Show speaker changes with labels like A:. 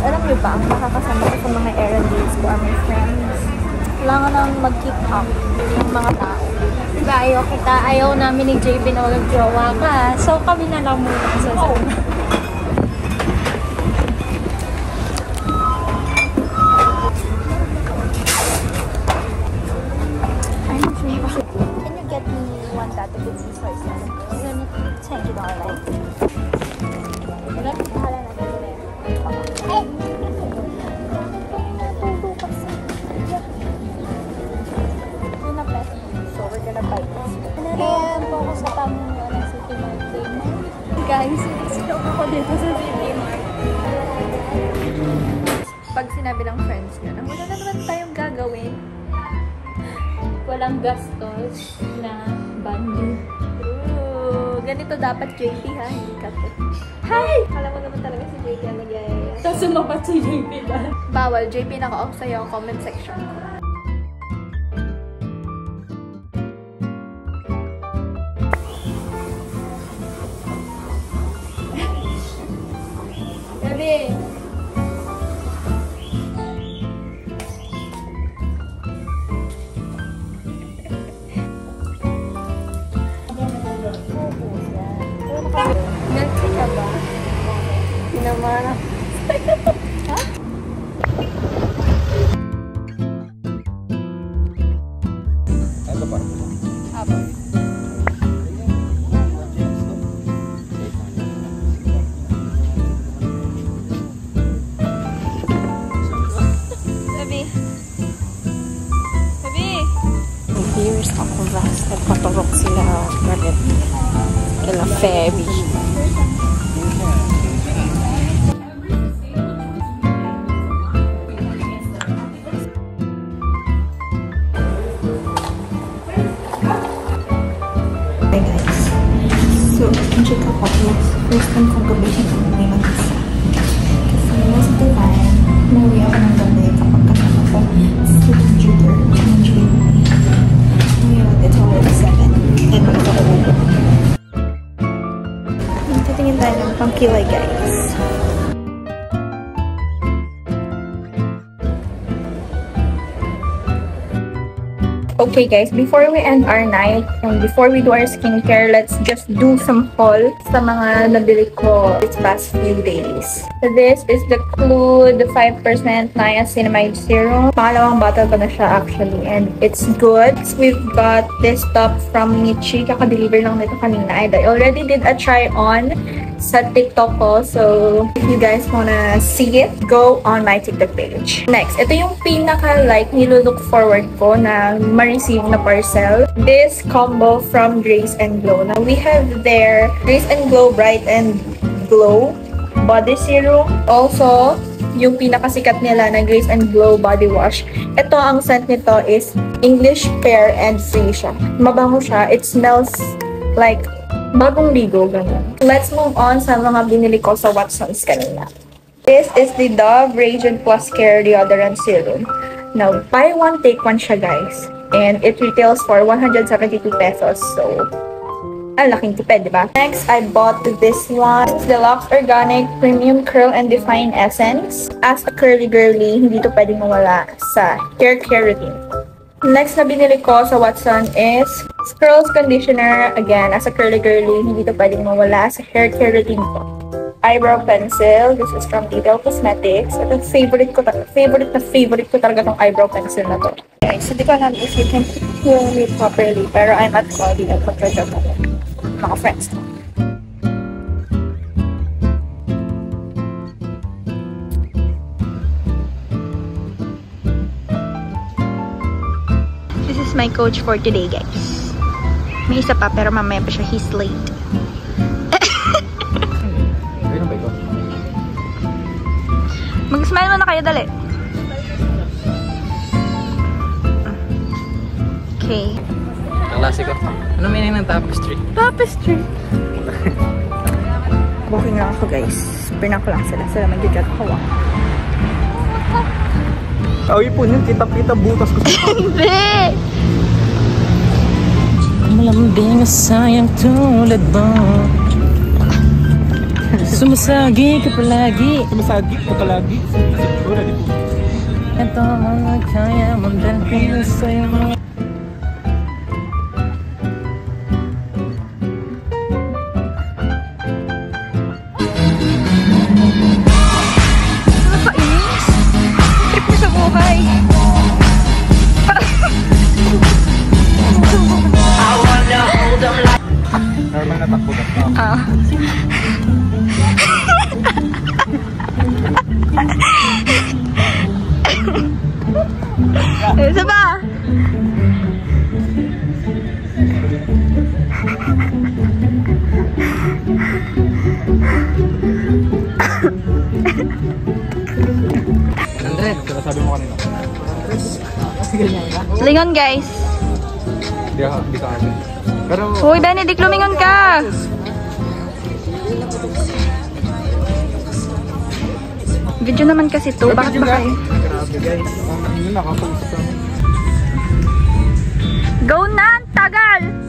A: Alam niyo ba, ang makakasama ko sa mga errand days ko are my friends. Kailangan nang mag-keep up yung mga tao. Diba, ayaw namin ni JP na mag-jowa ka. So, kami na lang muna sa zona. Can you get me one data with these sources? $20. Wala, bahala natin. So we're gonna buy this. And focus sa tamunan ng City Market. Guys, slow ako dito sa City Market. Pag sinabi ng friends nyo na wala naman tayong gagawin, walang gastos na bonding. Ganito dapat JP ha, hindi ka po. Hi! Kala mo naman talaga si JP ang nagyayaya. Tapos sumapat si JP ba? Bawal, JP naka-off sa'yo ang comment section. Gabi! Nelsi ka ba? Naman ako. Ha?
B: Ano ba?
A: Apo. Baby. Baby. Here's ako vast. Nagpaturok sila. Bakit? Kila Febby.
C: Hi guys. So, check ako. First time kong gabihin kung may mag-isa. Kasi most of the time, umuwi ako ng gabi kapag kasama ko si Jupiter and Julie. Ngayon, it's already 7. And wait ako upo. Titingin tayo ng pangkilay guys.
A: Okay guys, before we end our night and before we do our skincare, let's just do some haul sa mga nabili ko this past few days. So this is the Clue, the 5% Niacinamide Serum. Pangalawang bottle ko na siya actually and it's good. So we've got this top from Nichi. Kaka-deliver lang nito kanina. I already did a try on sa TikTok ko. So if you guys wanna see it, go on my TikTok page. Next, ito yung pinaka-like nilook forward ko na receive na parcel. This combo from Grace and Glow. Now we have their Grace and Glow Bright and Glow Body Serum. Also, yung pinakasikat nila na Grace and Glow Body Wash. Ito, ang scent nito is English Pear and Free siya. Mabango siya. It smells like bagong ligo. Ganun. Let's move on sa mga binili ko sa Watsons kanina. This is the Dove Radiant Plus Care Deodorant Serum. Now, buy one, take one siya guys. And it retails for 172 pesos. So, ang laking tipid, diba? Next, I bought this one. It's the Lux Organic Premium Curl and Define Essence. As a curly girly, hindi to pwedeng mawala sa hair care routine. Next na binili ko sa Watson is Curls Conditioner. Again, as a curly girly, hindi to pwedeng mawala sa hair care routine ko. Eyebrow pencil. This is from Detail Cosmetics. Ito, favorite ko talaga tong eyebrow pencil na to. Guys, hindi ko alam if you can hear me properly, pero I'm at Saudi at pagkajob ako. Mga friends ko. This is my coach for today, guys. May isa pa, pero mamaya pa siya. He's late. Mag-smile mo na kayo, dali. Okay.
B: Klase ko. Ano meaning ng tapestry?
A: Tapestry. Walking lang ako, guys. Pinak lang sila. Sila mag-judge ako.
B: Awi po niyan, kita-kita butas ko.
A: Hindi!
D: Malambing sayang tulad mo. Sumasagi ka palagi.
B: Sumasagi ka palagi. Wala dito.
D: Ito ang kaya mong dalhin sa'yo.
A: Nakakainis. Trip mo sa buhay.
B: Normal na takbo ka.
A: Isa ba?
B: Sinasabi mo kanina.
A: Lingon guys.
B: Hindi ka atin. Pero...
A: Uy, Benedict, lumingon ka! Video naman kasi to. Bakit ba kayo?
B: Grabe guys. Ang nakakausap namin.
A: Go na! Tagal!